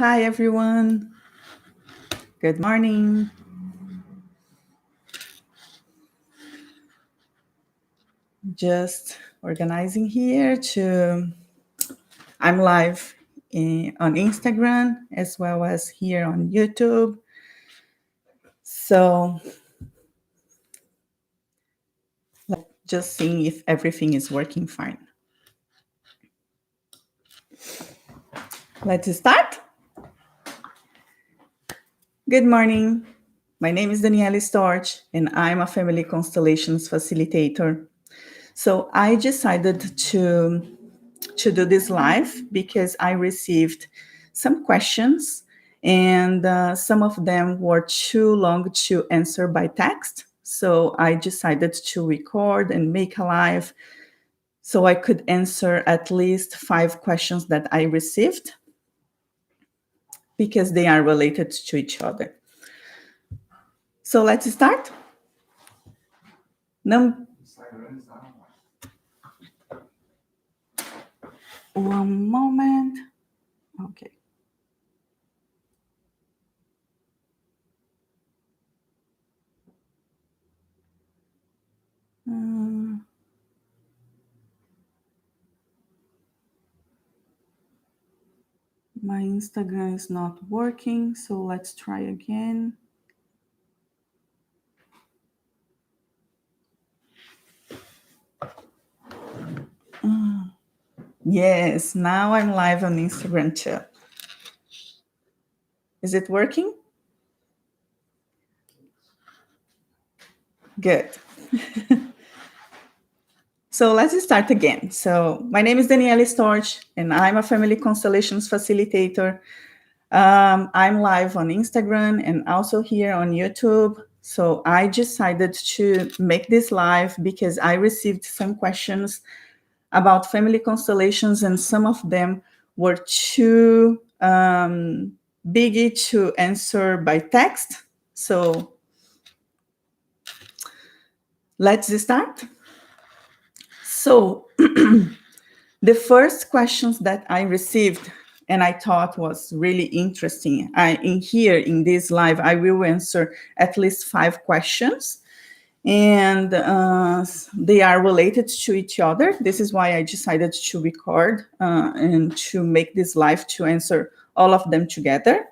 Hi, everyone. Good morning. Just organizing here I'm live on Instagram as well as here on YouTube. So just seeing if everything is working fine. Let's start. Good morning. My name is Daniela Storti, and I'm a Family Constellations facilitator. So I decided to do this live because I received some questions and some of them were too long to answer by text. So I decided to record and make a live so I could answer at least 5 questions that I received because they are related to each other. So let's start. One moment. Okay. My Instagram is not working, so let's try again. Yes, now I'm live on Instagram too. Is it working? Good. So let's start again. So my name is Daniela Storti, and I'm a Family Constellations facilitator. I'm live on Instagram and also here on YouTube. So I decided to make this live because I received some questions about family constellations, and some of them were too biggie to answer by text. So let's start. So the first questions that I received and I thought was really interesting. In this live, I will answer at least 5 questions, and they are related to each other. This is why I decided to record and to make this live to answer all of them together.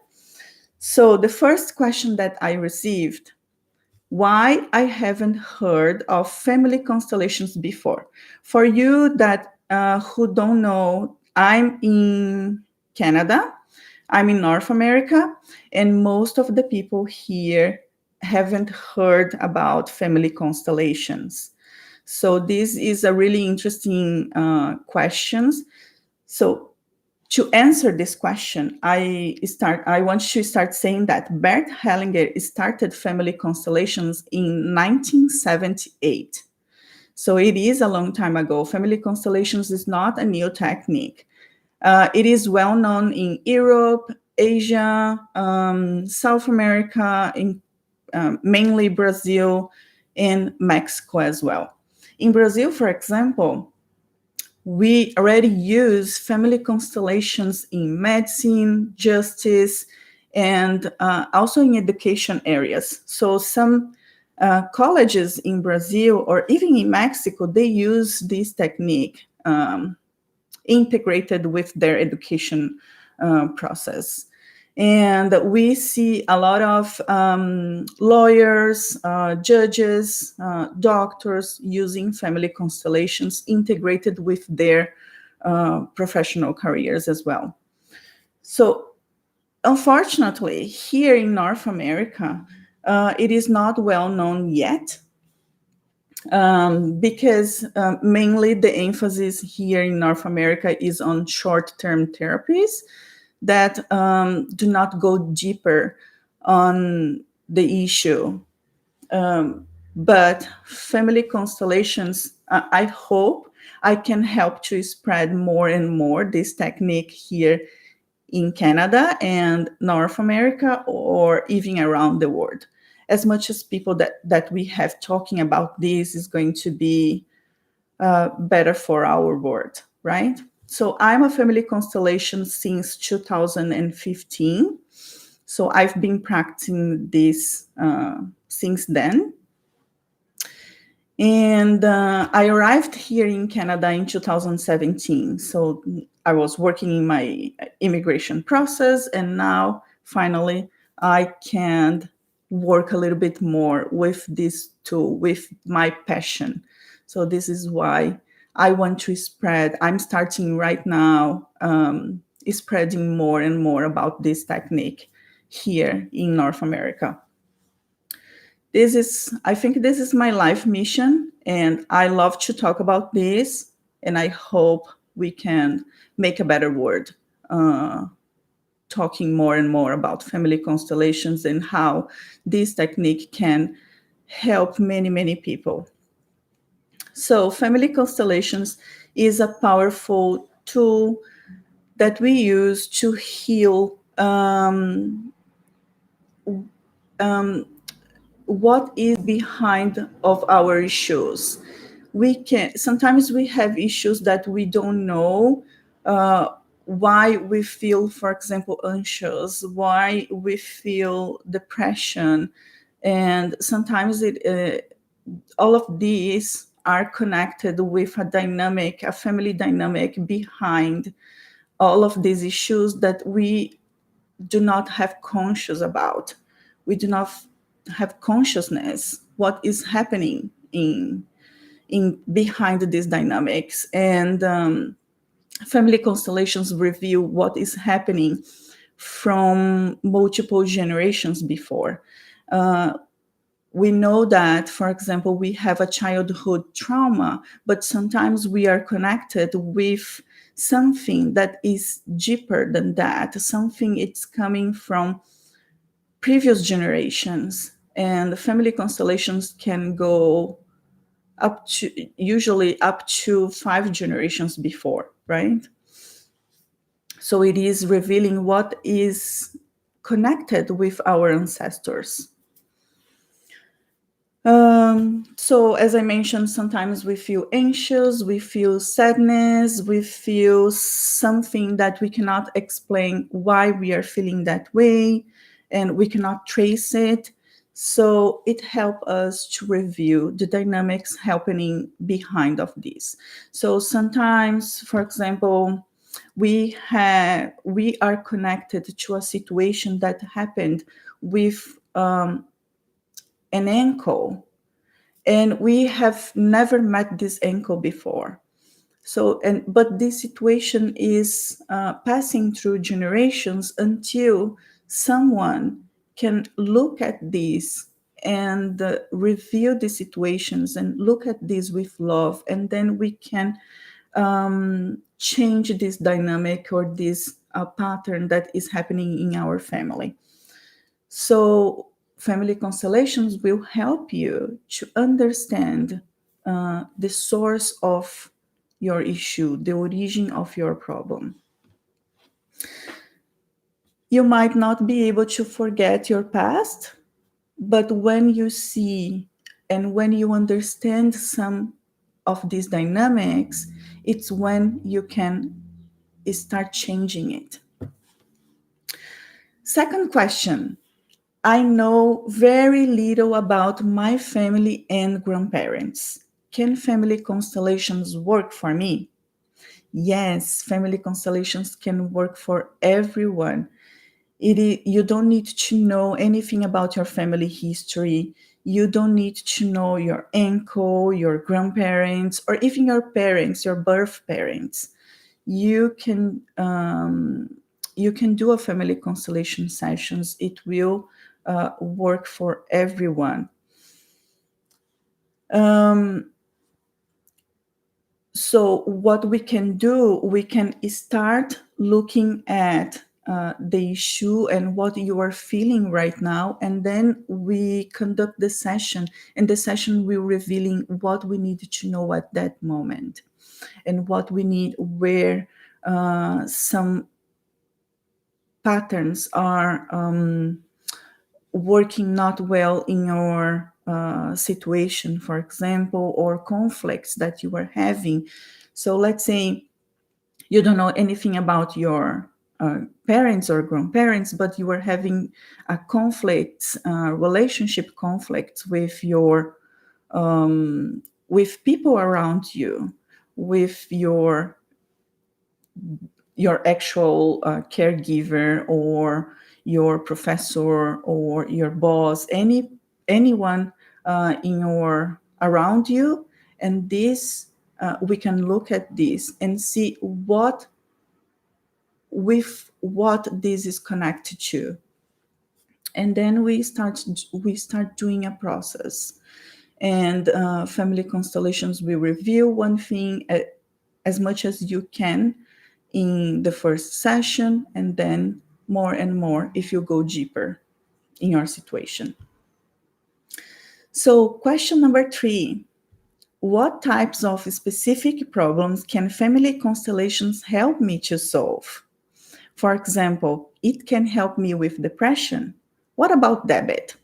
So the first question that I received: why I haven't heard of family constellations before. For you that who don't know, I'm in Canada, I'm in North America, and most of the people here haven't heard about family constellations. So this is a really interesting question. So to answer this question, I want to start saying that Bert Hellinger started family constellations in 1978. So it is a long time ago. Family constellations is not a new technique. It is well known in Europe, Asia, South America, in mainly Brazil and Mexico as well. In Brazil, for example, we already use family constellations in medicine, justice, and also in education areas. So some colleges in Brazil or even in Mexico, they use this technique integrated with their education process. And we see a lot of lawyers, judges, doctors using family constellations integrated with their professional careers as well. So unfortunately, here in North America, it is not well known yet. Because mainly the emphasis here in North America is on short-term therapies that do not go deeper on the issue. But family constellations, I hope I can help to spread more and more this technique here in Canada and North America, or even around the world. As much as people that we have talking about this is going to be better for our world, right? So I'm a family constellation since 2015. So I've been practicing this since then. And I arrived here in Canada in 2017. So I was working in my immigration process, and now finally I can work a little bit more with this tool, with my passion. So this is why I want to spread. I'm starting right now spreading more and more about this technique here in North America. I think this is my life mission, and I love to talk about this, and I hope we can make a better world, uh, talking more and more about family constellations and how this technique can help many, many people. So family constellations is a powerful tool that we use to heal um, what is behind of our issues. We can sometimes we have issues that we don't know uh, why we feel, for example, anxious, why we feel depression, and sometimes all of these are connected with a family dynamic behind all of these issues that we do not have conscious about. We do not have consciousness what is happening in behind these dynamics. And family constellations reveal what is happening from multiple generations before. Uh, we know that, for example, we have a childhood trauma, but sometimes we are connected with something that is deeper than that, something it's coming from previous generations. And the family constellations can go up to usually up to 5 generations before, right? So it is revealing what is connected with our ancestors. So as I mentioned, sometimes we feel anxious, we feel sadness, we feel something that we cannot explain why we are feeling that way, and we cannot trace it. So it helps us to review the dynamics happening behind of this. So sometimes, for example, we are connected to a situation that happened with an ankle, and we have never met this ankle before. So and but this situation is passing through generations until someone can look at this and review the situations and look at this with love, and then we can change this dynamic or this pattern that is happening in our family. So, family constellations will help you to understand the source of your issue, the origin of your problem. You might not be able to forget your past, but when you see and when you understand some of these dynamics, it's when you can start changing it. Second question: I know very little about my family and grandparents. Can family constellations work for me? Yes, family constellations can work for everyone. You don't need to know anything about your family history. You don't need to know your uncle, your grandparents, or even your parents, your birth parents. You can you can do a family constellation sessions. It will work for everyone. Um, so what we can do, we can start looking at the issue and what you are feeling right now, and then we conduct the session, and the session will revealing what we need to know at that moment and what we need, where some patterns are working not well in your situation, for example, or conflicts that you are having. So let's say You don't know anything about your parents or grandparents, but you are having a conflict, relationship conflicts with your with people around you, with your actual caregiver or your professor or your boss, anyone in your around you, and this we can look at this and see what this is connected to, and then we start doing a process. And family constellations will review one thing as much as you can in the first session, and then more and more if you go deeper in your situation. So, question number 3: what types of specific problems can family constellations help me to solve? For example, it can help me with depression. What about debit?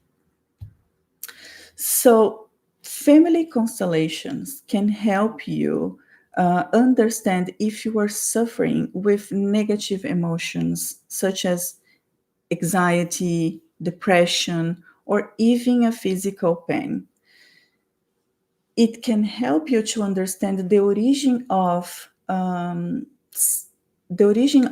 So, family constellations can help you understand if you are suffering with negative emotions such as anxiety, depression, or even a physical pain. It can help you to understand the origin of this, the origin,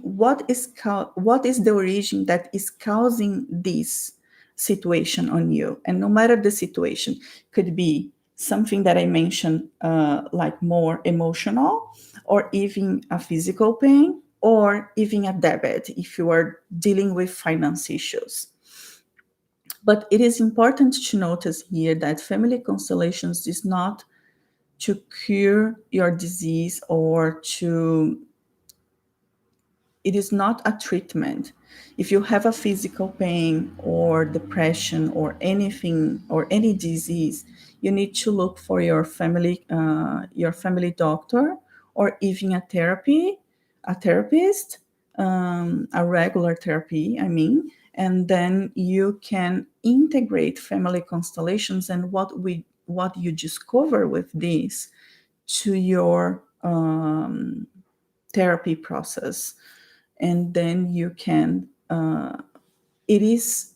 what is the origin that is causing this situation on you. And no matter the situation, could be something that I mentioned, like more emotional, or even a physical pain, or even a debit if you are dealing with finance issues. But it is important to notice here that family constellations is not to cure your disease, or to it is not a treatment. If you have a physical pain or depression or anything or any disease, you need to look for your family doctor, or even a therapist, a regular therapy, I mean, and then you can integrate family constellations and what you discover with this to your therapy process. And then you can it is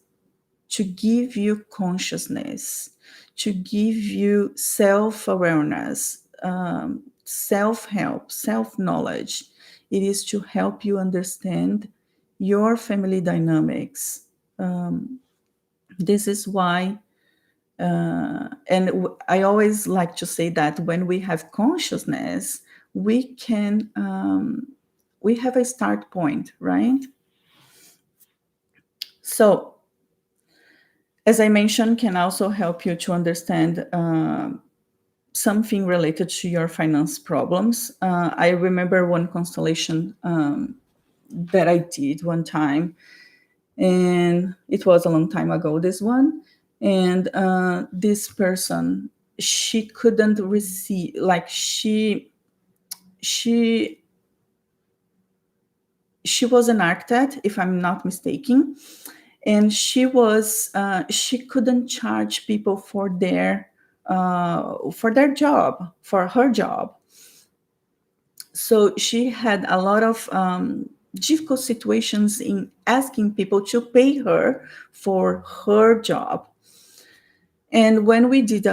to give you consciousness, to give you self-awareness, self-help, self-knowledge. It is to help you understand your family dynamics. This is why I always like to say that when we have consciousness, we have a start point, right? So, as I mentioned, can also help you to understand something related to your finance problems. I remember one constellation that I did one time, and it was a long time ago, this one. And this person, she couldn't receive, like she she was an architect, if I'm not mistaken, and she couldn't charge people for their job, for her job. So she had a lot of difficult situations in asking people to pay her for her job. And when we did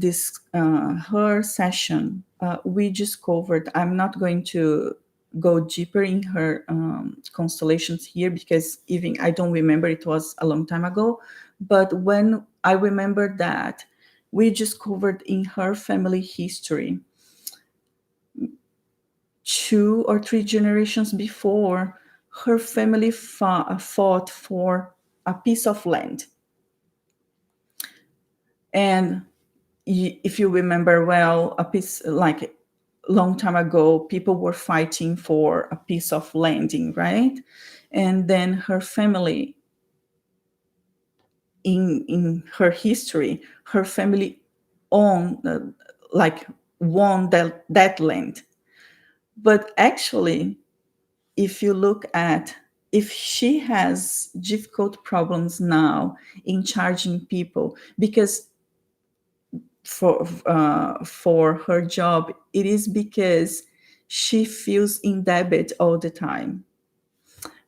this her session, we discovered. I'm not going to go deeper in her constellations here, because even I don't remember. It was a long time ago. But when I remember that we discovered in her family history, 2 or 3 generations before, her family fought for a piece of land. And if you remember well, a piece, like long time ago, people were fighting for a piece of landing, right? And then her family, in her history, her family owned, like won that land. But actually, if you look at, if she has difficult problems now in charging people, because for her job, it is because she feels in debt all the time.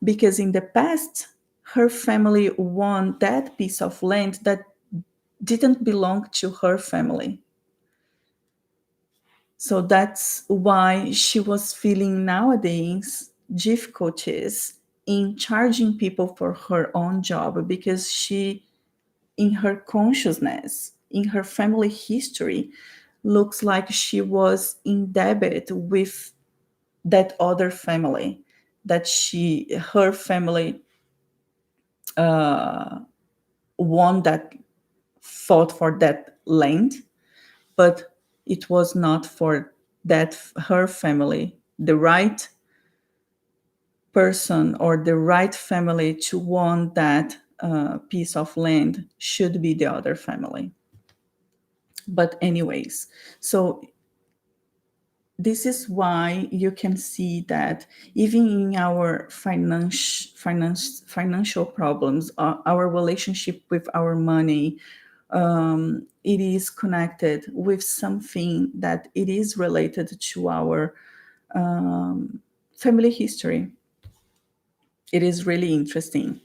Because in the past, her family won that piece of land that didn't belong to her family. So that's why she was feeling nowadays difficulties in charging people for her own job, because she, in her consciousness, in her family history, looks like she was in debt with that other family, that her family won that, fought for that land, but it was not for that her family. The right person or the right family to want that piece of land should be the other family. But anyways, so this is why you can see that even in our financial problems, our relationship with our money, it is connected with something that it is related to our family history. It is really interesting.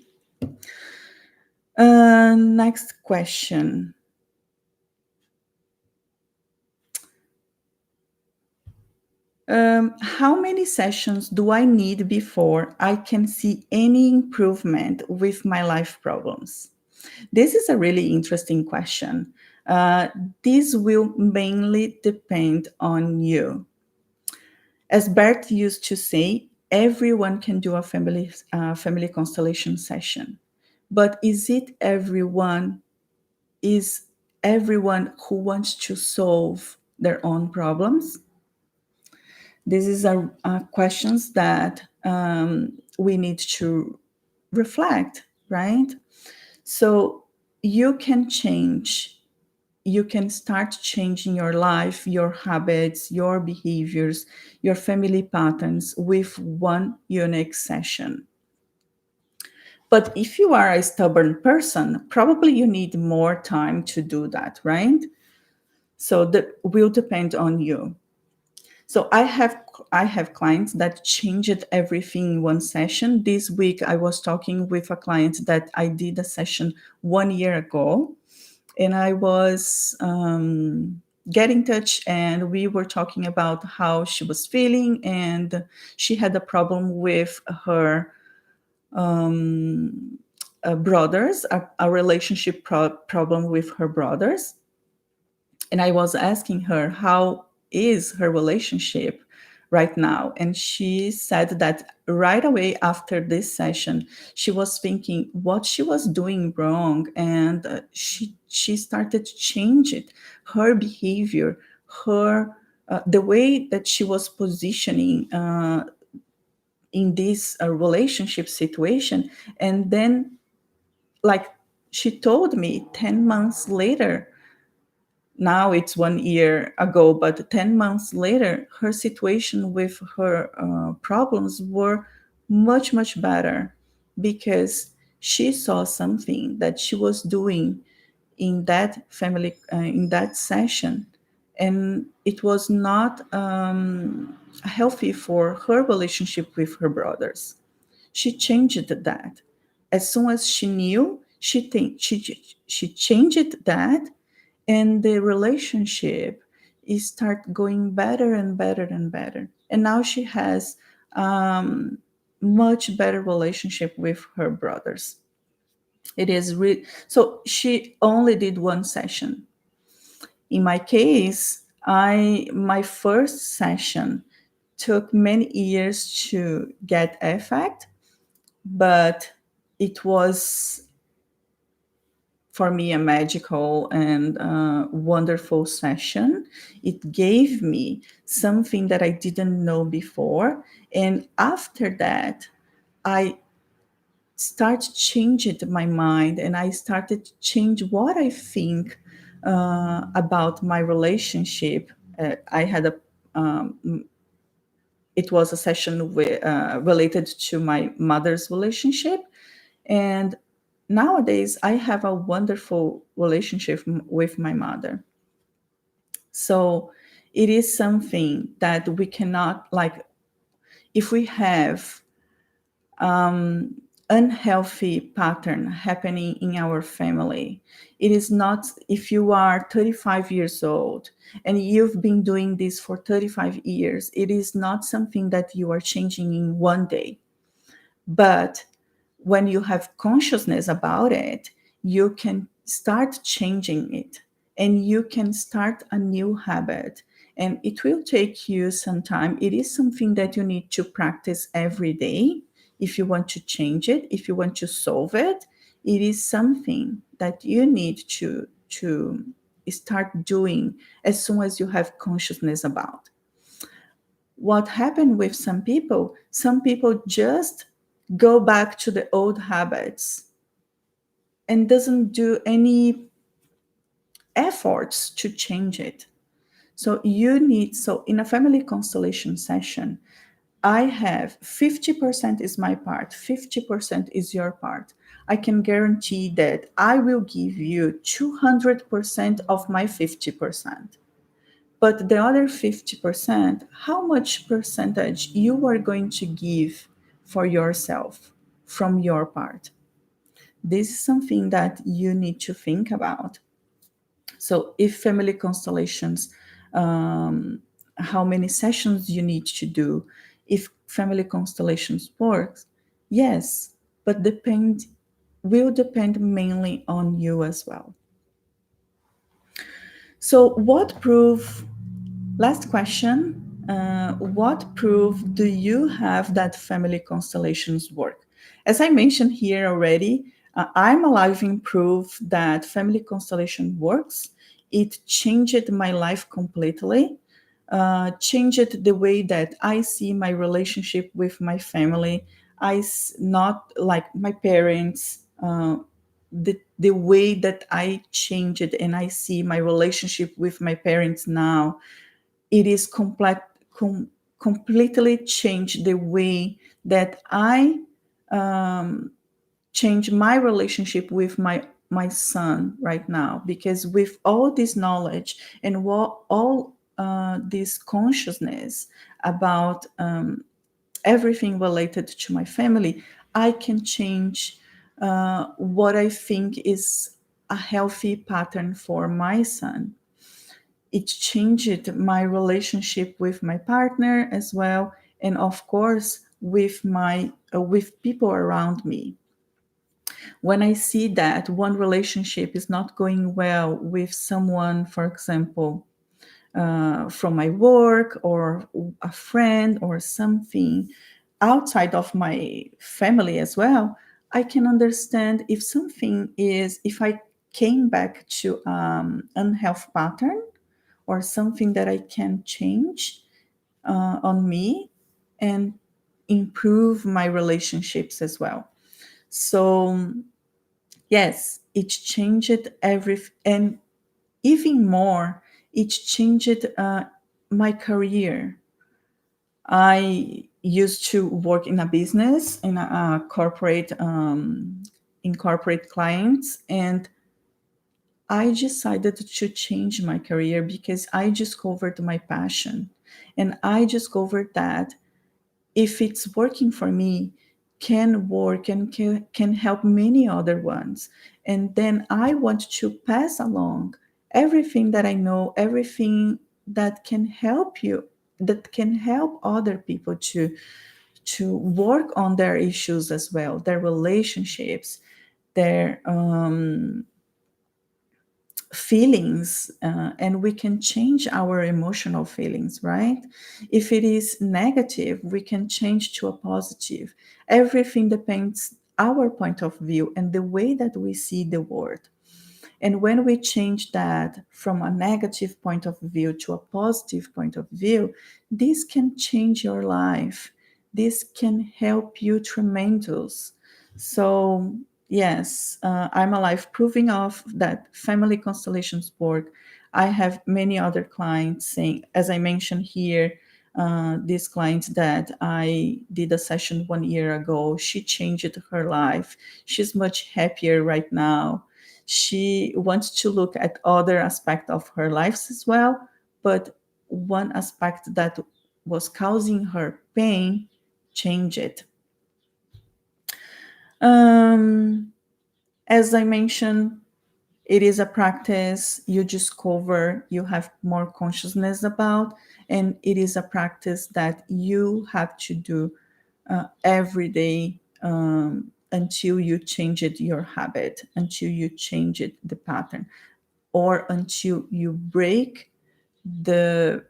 Next question. How many sessions do I need before I can see any improvement with my life problems? This is a really interesting question. Uh, this will mainly depend on you. As Bert used to say, everyone can do a family constellation session. But is everyone who wants to solve their own problems? This is a questions that we need to reflect, right? So you can change, you can start changing your life, your habits, your behaviors, your family patterns with one unique session. But if you are a stubborn person, probably you need more time to do that, right? So that will depend on you. So I have clients that changed everything in one session. This week I was talking with a client that I did a session 1 year ago, and I was get in touch, and we were talking about how she was feeling, and she had a problem with her brothers, a relationship problem with her brothers. And I was asking her, how is her relationship right now? And she said that right away after this session, she was thinking what she was doing wrong, and she started to change it, her behavior, her the way that she was positioning in this relationship situation. And then, like, she told me 10 months later, now it's 1 year ago, but 10 months later, her situation with her problems were much, much better, because she saw something that she was doing in that family, in that session, and it was not healthy for her relationship with her brothers. She changed that. As soon as she knew, she changed that, and the relationship is start going better and better and better. And now she has much better relationship with her brothers. It is so she only did one session. In my case, I my first session took many years to get effect, but it was for me a magical and wonderful session. It gave me something that I didn't know before. And after that, I started changing my mind, and I started to change what I think about my relationship. I had a it was a session related to my mother's relationship. And nowadays, I have a wonderful relationship with my mother. So it is something that we cannot, like, if we have unhealthy pattern happening in our family, it is not, if you are 35 years old and you've been doing this for 35 years, it is not something that you are changing in one day. But when you have consciousness about it, you can start changing it, and you can start a new habit. And it will take you some time. It is something that you need to practice every day if you want to change it, if you want to solve it. It is something that you need to start doing as soon as you have consciousness about. What happened with some people just go back to the old habits and doesn't do any efforts to change it. So in a family constellation session, I have 50% is my part, 50% is your part. I can guarantee that I will give you 200% of my 50. But the other 50%, how much percentage you are going to give for yourself from your part? This is something that you need to think about. So, if family constellations, how many sessions you need to do, if family constellations works, yes, but will depend mainly on you as well. So, what proof last question. What proof do you have that family constellations work? As I mentioned here already, I'm a living proof that family constellation works. It changed my life completely, changed the way that I see my relationship with my family. Not like my parents. The way that I changed it and I see my relationship with my parents now, it is completely changed the way that I change my relationship with my son right now. Because with all this knowledge and all this consciousness about everything related to my family, I can change what I think is a healthy pattern for my son. It changed my relationship with my partner as well, and of course with people around me. When I see that one relationship is not going well with someone, for example, from my work or a friend or something outside of my family as well, I can understand if I came back to unhealthy pattern or something that I can change on me and improve my relationships as well. So yes, it changed and even more, it changed my career. I used to work in a business in a corporate in corporate clients, and I decided to change my career because I discovered my passion. And I discovered that if it's working for me, can work and can help many other ones. And then I want to pass along everything that I know, everything that can help you, that can help other people to work on their issues as well, their relationships, their feelings, and we can change our emotional feelings, right? If it is negative, we can change to a positive. Everything depends our point of view and the way that we see the world. And when we change that from a negative point of view to a positive point of view, this can change your life. This can help you tremendous. So, yes, I'm alive proving off that family constellations work. I have many other clients saying, as I mentioned here, this client that I did a session 1 year ago, she changed her life. She's much happier right now. She wants to look at other aspects of her life as well, but one aspect that was causing her pain, change it. Um, as I mentioned, it is a practice you discover, you have more consciousness about, and it is a practice that you have to do every day, until you change it your habit, until you change it the pattern, or until you break the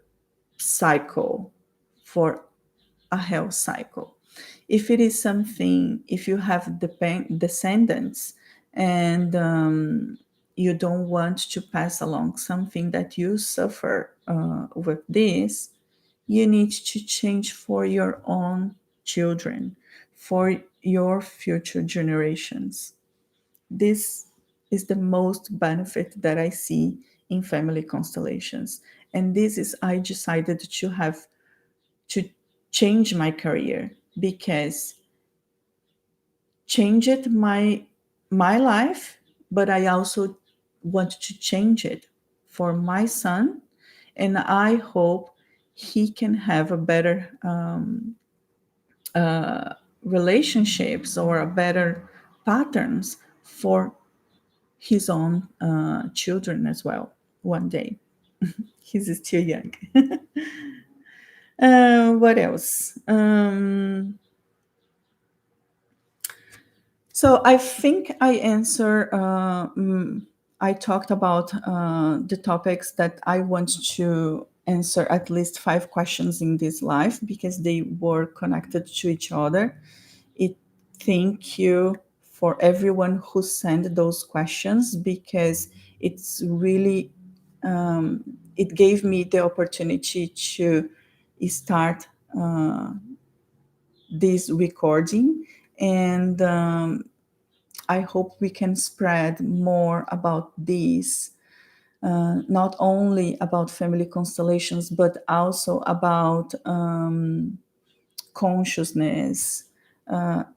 cycle for a health cycle. If it is something, if you have descendants, and you don't want to pass along something that you suffer with this, you need to change for your own children, for your future generations. This is the most benefit that I see in family constellations. And this is, I decided to have to change my career, because changed my life, but I also want to change it for my son, and I hope he can have a better relationships or a better patterns for his own children as well one day. He's still young. What else? So I think I answer. I talked about the topics that I want to answer, at least 5 questions in this life, because they were connected to each other. It Thank you for everyone who sent those questions, because it's really it gave me the opportunity to start this recording, and I hope we can spread more about this, not only about family constellations, but also about consciousness,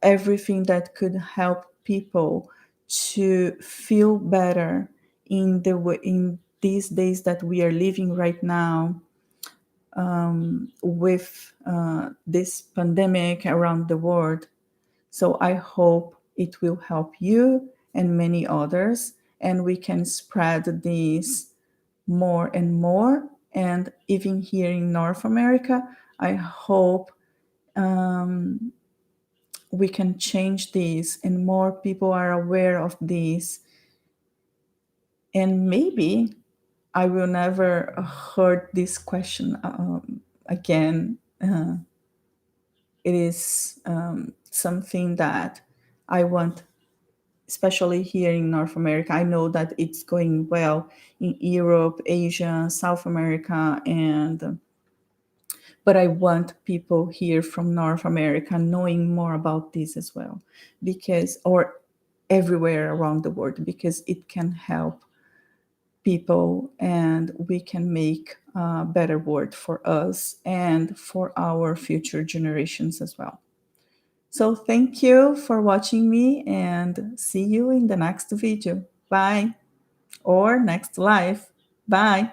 everything that could help people to feel better in these days that we are living right now, with this pandemic around the world. So I hope it will help you and many others, and we can spread this more and more. And even here in North America, I hope we can change this and more people are aware of this. And maybe I will never heard this question again. It is something that I want, especially here in North America. I know that it's going well in Europe, Asia, South America, and but I want people here from North America knowing more about this as well, because, or everywhere around the world, because it can help people and we can make a better world for us and for our future generations as well. So thank you for watching me and see you in the next video. Bye. Or next live. Bye.